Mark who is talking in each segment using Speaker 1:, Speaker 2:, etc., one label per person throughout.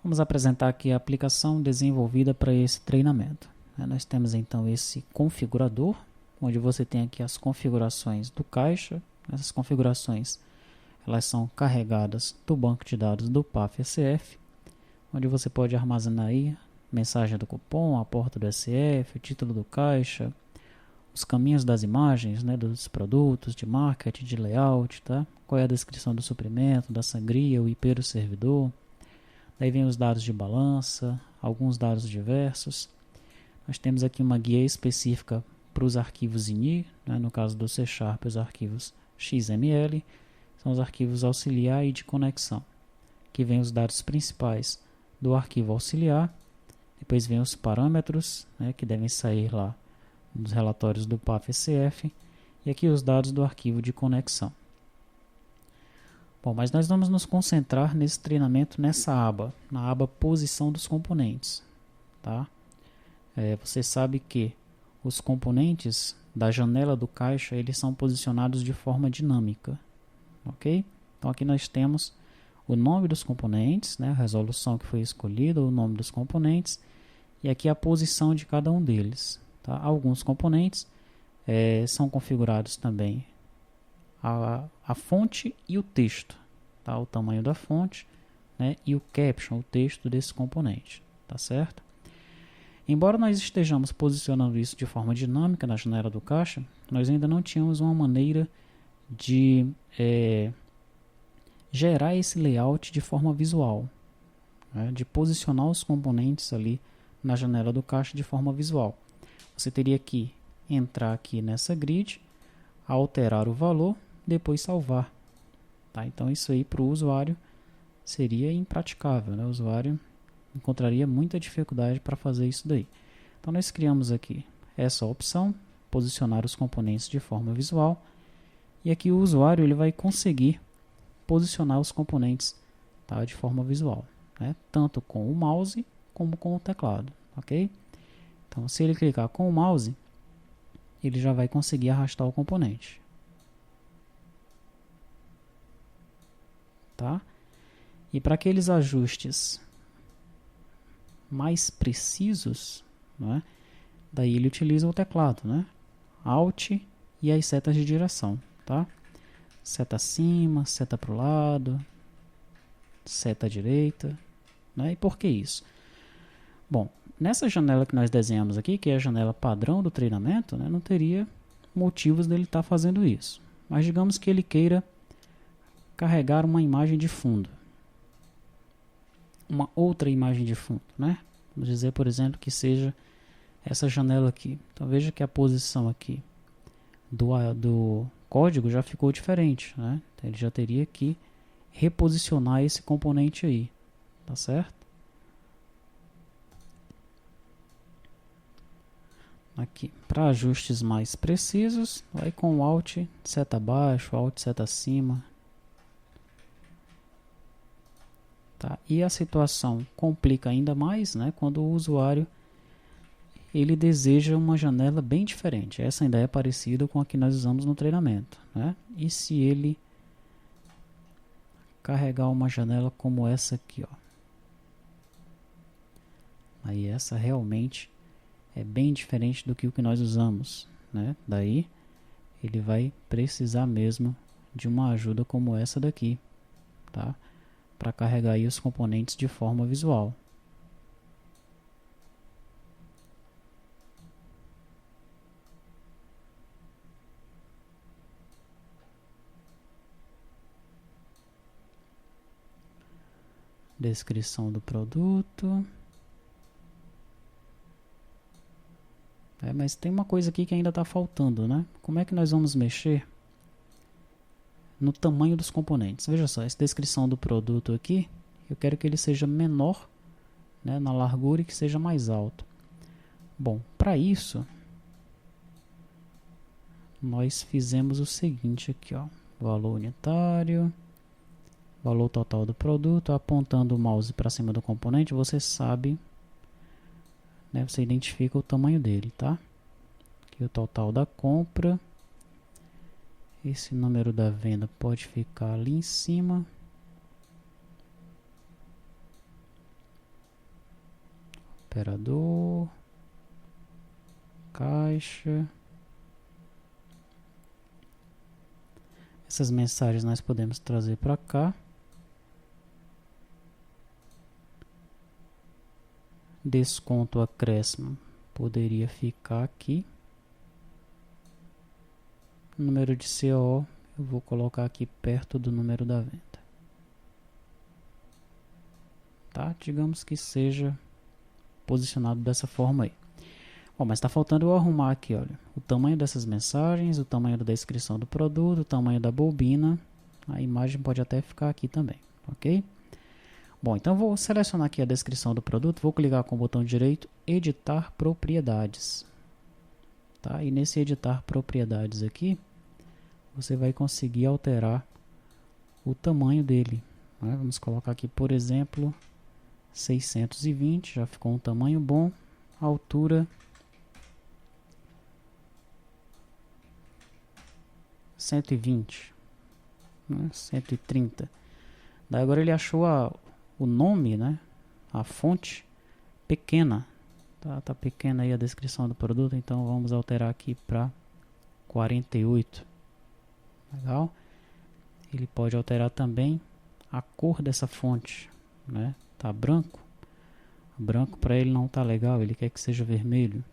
Speaker 1: Vamos apresentar aqui a aplicação desenvolvida para esse treinamento. Nós temos então esse configurador, onde você tem aqui as configurações do caixa. Essas configurações elas são carregadas do banco de dados do PAF SF, onde você pode armazenar aí mensagem do cupom, a porta do SF, o título do caixa, os caminhos das imagens, dos produtos, de marketing, de layout, tá? Qual é a descrição do suprimento, da sangria, o IP do servidor. Daí vem os dados de balança, alguns dados diversos. Nós temos aqui uma guia específica para os arquivos ini, no caso do C#, os arquivos XML, são os arquivos auxiliar e de conexão. Aqui vem os dados principais do arquivo auxiliar, depois vem os parâmetros, que devem sair lá nos relatórios do PAF-SF, e aqui os dados do arquivo de conexão. Bom, mas nós vamos nos concentrar nesse treinamento nessa aba, na aba posição dos componentes. Tá? Você sabe que os componentes da janela do caixa eles são posicionados de forma dinâmica. Ok? Então aqui nós temos o nome dos componentes, a resolução que foi escolhida, o nome dos componentes, e aqui a posição de cada um deles. Tá? Alguns componentes são configurados também a fonte e o texto, tá? O tamanho da fonte, e o caption, o texto desse componente, tá certo? Embora nós estejamos posicionando isso de forma dinâmica na janela do caixa, nós ainda não tínhamos uma maneira de gerar esse layout de forma visual, de posicionar os componentes ali na janela do caixa de forma visual. Você teria que entrar aqui nessa grid, alterar o valor, depois salvar. Tá? Então isso aí para o usuário seria impraticável, O usuário encontraria muita dificuldade para fazer isso daí. Então nós criamos aqui essa opção, posicionar os componentes de forma visual, e aqui o usuário ele vai conseguir posicionar os componentes, tá, de forma visual, tanto com o mouse como com o teclado, ok? Então se ele clicar com o mouse, ele já vai conseguir arrastar o componente. Tá? E para aqueles ajustes mais precisos, daí ele utiliza o teclado, Alt e as setas de direção, tá? Seta acima, seta para o lado, seta à direita, E por que isso? Bom, nessa janela que nós desenhamos aqui, que é a janela padrão do treinamento, não teria motivos dele estar fazendo isso. Mas digamos que ele queira carregar uma imagem de fundo, uma outra imagem de fundo, Vamos dizer, por exemplo, que seja essa janela aqui. Então veja que a posição aqui do código já ficou diferente, Então ele já teria que reposicionar esse componente aí, tá certo? Aqui, para ajustes mais precisos, vai com o Alt, seta abaixo, Alt, seta acima. Tá? E a situação complica ainda mais, quando o usuário ele deseja uma janela bem diferente. Essa ainda é parecida com a que nós usamos no treinamento, E se ele carregar uma janela como essa aqui, Aí essa realmente é bem diferente do que o que nós usamos, Daí ele vai precisar mesmo de uma ajuda como essa daqui, tá? Para carregar aí os componentes de forma visual. Descrição do produto. Mas tem uma coisa aqui que ainda está faltando, Como é que nós vamos mexer no tamanho dos componentes? Veja só, essa descrição do produto aqui, eu quero que ele seja menor, na largura e que seja mais alto. Bom, para isso, nós fizemos o seguinte aqui, valor unitário, valor total do produto, apontando o mouse para cima do componente, você sabe, você identifica o tamanho dele, tá? Aqui o total da compra. Esse número da venda pode ficar ali em cima. operador, caixa. Essas mensagens nós podemos trazer para cá. Desconto acréscimo poderia ficar aqui. Número de CO eu vou colocar aqui perto do número da venda. Tá? Digamos que seja posicionado dessa forma aí. Bom, mas está faltando eu arrumar aqui, olha, o tamanho dessas mensagens, o tamanho da descrição do produto, o tamanho da bobina. A imagem pode até ficar aqui também, ok? Bom, então vou selecionar aqui a descrição do produto, vou clicar com o botão direito, editar propriedades. Tá? E nesse editar propriedades aqui, você vai conseguir alterar o tamanho dele. Né? Vamos colocar aqui, por exemplo, 620, já ficou um tamanho bom. A altura 120, né? 130. Daí agora ele achou o nome, né? A fonte pequena. Tá pequena aí a descrição do produto, então vamos alterar aqui para 48. Legal? Ele pode alterar também a cor dessa fonte, né? Tá branco. Branco para ele não tá legal, ele quer que seja vermelho.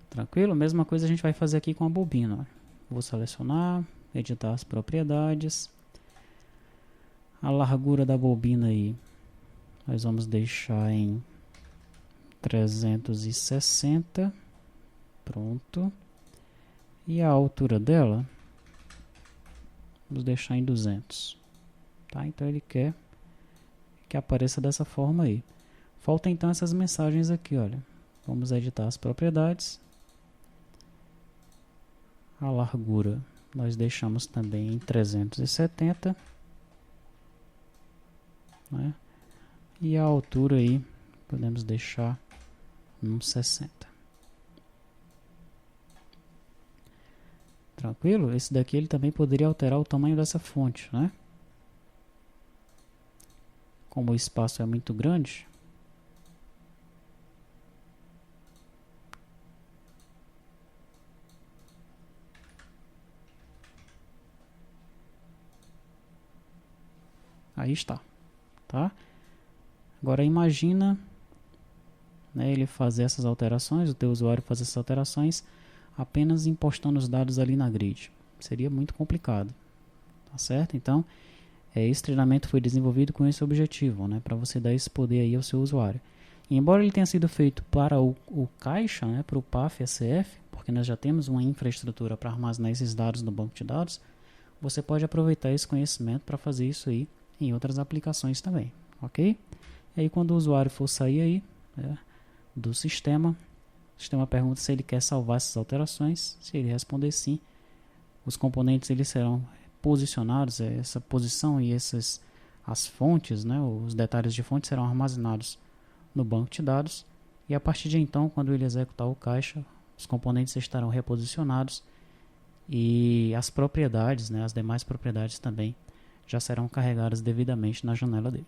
Speaker 1: Tranquilo? Mesma coisa a gente vai fazer aqui com a bobina. Vou selecionar, editar as propriedades. A largura da bobina aí, nós vamos deixar em 360. Pronto. E a altura dela, vamos deixar em 200. Tá? Então ele quer que apareça dessa forma aí. Falta então essas mensagens aqui, olha. Vamos editar as propriedades. A largura nós deixamos também em 370. Né? E a altura aí podemos deixar em 60. Tranquilo? Esse daqui ele também poderia alterar o tamanho dessa fonte, né? Como o espaço é muito grande, aí está, tá? Agora imagina, né, ele fazer essas alterações, o teu usuário fazer essas alterações apenas impostando os dados ali na grid. Seria muito complicado, tá certo? Então, esse treinamento foi desenvolvido com esse objetivo, né, para você dar esse poder aí ao seu usuário. E embora ele tenha sido feito para o caixa, né, para o PAF SF, porque nós já temos uma infraestrutura para armazenar esses dados no banco de dados, você pode aproveitar esse conhecimento para fazer isso aí em outras aplicações também, ok? E aí quando o usuário for sair aí, né, do sistema, o sistema pergunta se ele quer salvar essas alterações. Se ele responder sim, os componentes eles serão posicionados, essa posição e as fontes, né, os detalhes de fonte serão armazenados no banco de dados, e a partir de então, quando ele executar o caixa, os componentes estarão reposicionados e as propriedades, né, as demais propriedades também já serão carregadas devidamente na janela dele.